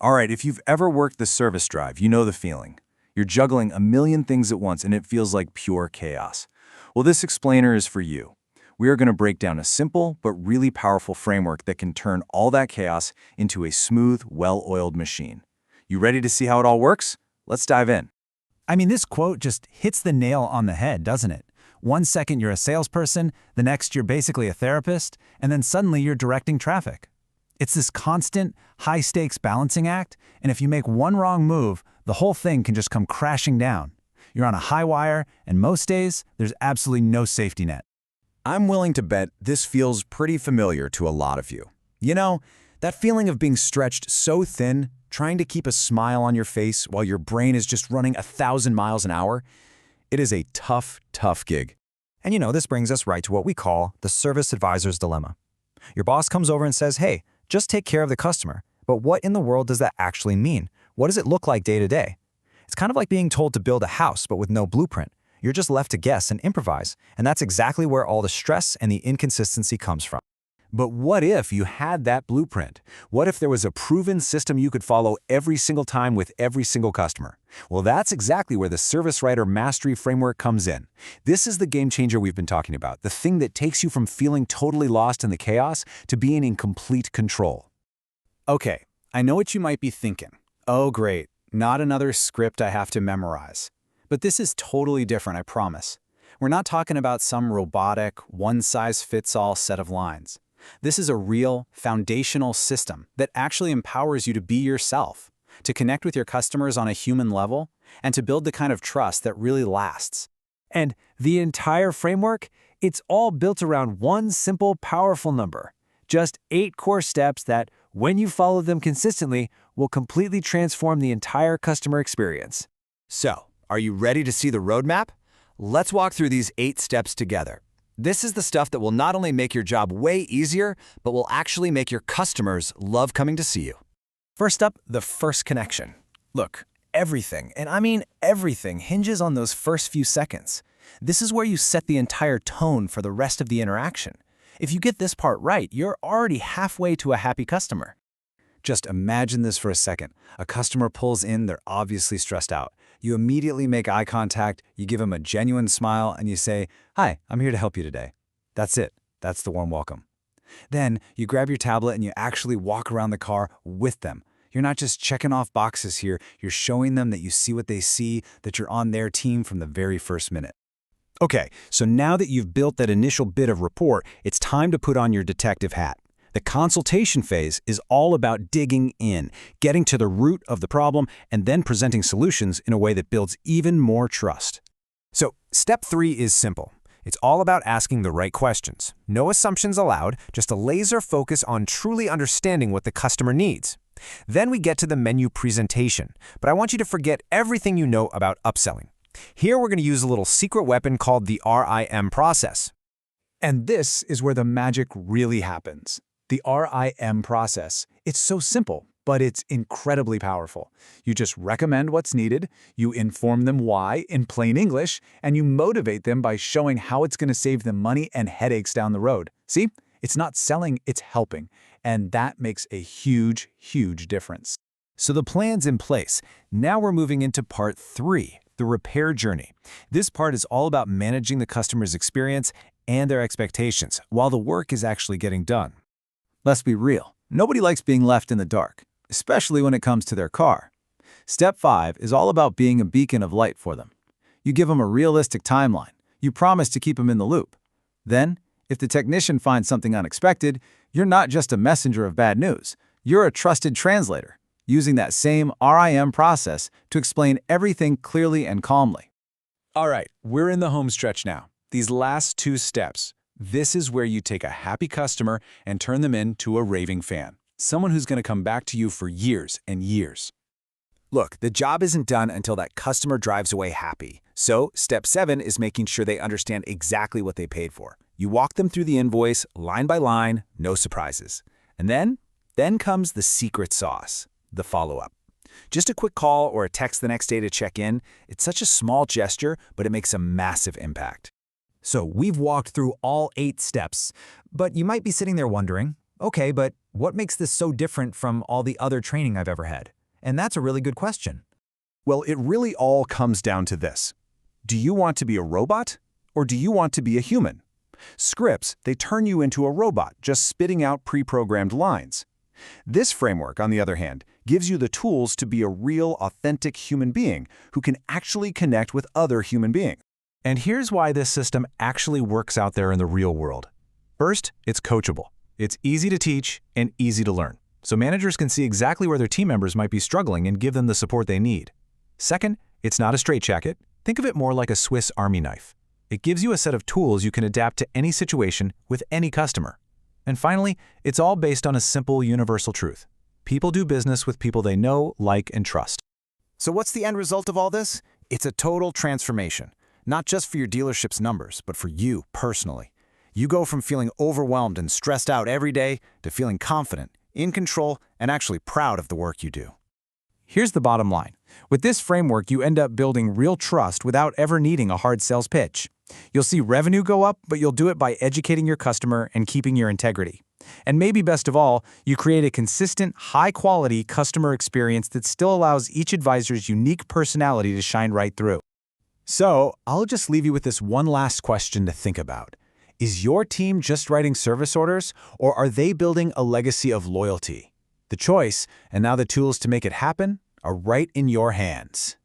All right, if you've ever worked the service drive, you know the feeling. You're juggling a million things at once and it feels like pure chaos. Well, this explainer is for you. We are going to break down a simple but really powerful framework that can turn all that chaos into a smooth, well-oiled machine. You ready to see how it all works? Let's dive in. I mean, this quote just hits the nail on the head, doesn't it? One second you're a salesperson, the next you're basically a therapist, and then suddenly you're directing traffic. It's this constant, high-stakes balancing act, and if you make one wrong move, the whole thing can just come crashing down. You're on a high wire, and most days, there's absolutely no safety net. I'm willing to bet this feels pretty familiar to a lot of you. You know, that feeling of being stretched so thin, trying to keep a smile on your face while your brain is just running 1,000 miles an hour, it is a tough, tough gig. And this brings us right to what we call the service advisor's dilemma. Your boss comes over and says, hey, just take care of the customer. But what in the world does that actually mean? What does it look like day to day? It's kind of like being told to build a house, but with no blueprint. You're just left to guess and improvise, and that's exactly where all the stress and the inconsistency comes from. But what if you had that blueprint? What if there was a proven system you could follow every single time with every single customer? Well, that's exactly where the Service Writer Mastery Framework comes in. This is the game changer we've been talking about, the thing that takes you from feeling totally lost in the chaos to being in complete control. Okay, I know what you might be thinking. Oh, great, not another script I have to memorize. But this is totally different, I promise. We're not talking about some robotic, one-size-fits-all set of lines. This is a real, foundational system that actually empowers you to be yourself, to connect with your customers on a human level, and to build the kind of trust that really lasts. And the entire framework, it's all built around one simple, powerful number. Just 8 core steps that, when you follow them consistently, will completely transform the entire customer experience. So, are you ready to see the roadmap? Let's walk through these 8 steps together. This is the stuff that will not only make your job way easier, but will actually make your customers love coming to see you. First up, the first connection. Look, everything, and I mean everything, hinges on those first few seconds. This is where you set the entire tone for the rest of the interaction. If you get this part right, you're already halfway to a happy customer. Just imagine this for a second. A customer pulls in, they're obviously stressed out. You immediately make eye contact, you give them a genuine smile, and you say, "Hi, I'm here to help you today." That's it. That's the warm welcome. Then you grab your tablet and you actually walk around the car with them. You're not just checking off boxes here, you're showing them that you see what they see, that you're on their team from the very first minute. Okay, so now that you've built that initial bit of rapport, it's time to put on your detective hat. The consultation phase is all about digging in, getting to the root of the problem, and then presenting solutions in a way that builds even more trust. So, step 3 is simple. It's all about asking the right questions. No assumptions allowed, just a laser focus on truly understanding what the customer needs. Then we get to the menu presentation, but I want you to forget everything you know about upselling. Here we're going to use a little secret weapon called the R.I.M process. And this is where the magic really happens. The R.I.M process. It's so simple, but it's incredibly powerful. You just recommend what's needed, you inform them why in plain English, and you motivate them by showing how it's going to save them money and headaches down the road. See? It's not selling, it's helping. And that makes a huge, huge difference. So the plan's in place. Now we're moving into part 3, the repair journey. This part is all about managing the customer's experience and their expectations while the work is actually getting done. Let's be real. Nobody likes being left in the dark, especially when it comes to their car. Step 5 is all about being a beacon of light for them. You give them a realistic timeline. You promise to keep them in the loop. Then, if the technician finds something unexpected, you're not just a messenger of bad news. You're a trusted translator, using that same R.I.M process to explain everything clearly and calmly. All right, we're in the home stretch now. These last 2 steps. This is where you take a happy customer and turn them into a raving fan. Someone who's going to come back to you for years and years. Look, the job isn't done until that customer drives away happy. So, step 7 is making sure they understand exactly what they paid for. You walk them through the invoice, line by line, no surprises. And then comes the secret sauce, the follow-up. Just a quick call or a text the next day to check in. It's such a small gesture, but it makes a massive impact. So we've walked through all 8 steps, but you might be sitting there wondering, Okay, but what makes this so different from all the other training I've ever had? And that's a really good question. Well, it really all comes down to this. Do you want to be a robot, or do you want to be a human? Scripts, they turn you into a robot, just spitting out pre-programmed lines. This framework, on the other hand, gives you the tools to be a real, authentic human being who can actually connect with other human beings. And here's why this system actually works out there in the real world. First, it's coachable. It's easy to teach and easy to learn, so managers can see exactly where their team members might be struggling and give them the support they need. Second, it's not a straitjacket. Think of it more like a Swiss Army knife. It gives you a set of tools you can adapt to any situation with any customer. And finally, it's all based on a simple universal truth. People do business with people they know, like, and trust. So what's the end result of all this? It's a total transformation, not just for your dealership's numbers, but for you personally. You go from feeling overwhelmed and stressed out every day to feeling confident, in control, and actually proud of the work you do. Here's the bottom line. With this framework, you end up building real trust without ever needing a hard sales pitch. You'll see revenue go up, but you'll do it by educating your customer and keeping your integrity. And maybe best of all, you create a consistent, high-quality customer experience that still allows each advisor's unique personality to shine right through. So, I'll just leave you with this one last question to think about. Is your team just writing service orders, or are they building a legacy of loyalty? The choice, and now the tools to make it happen, are right in your hands.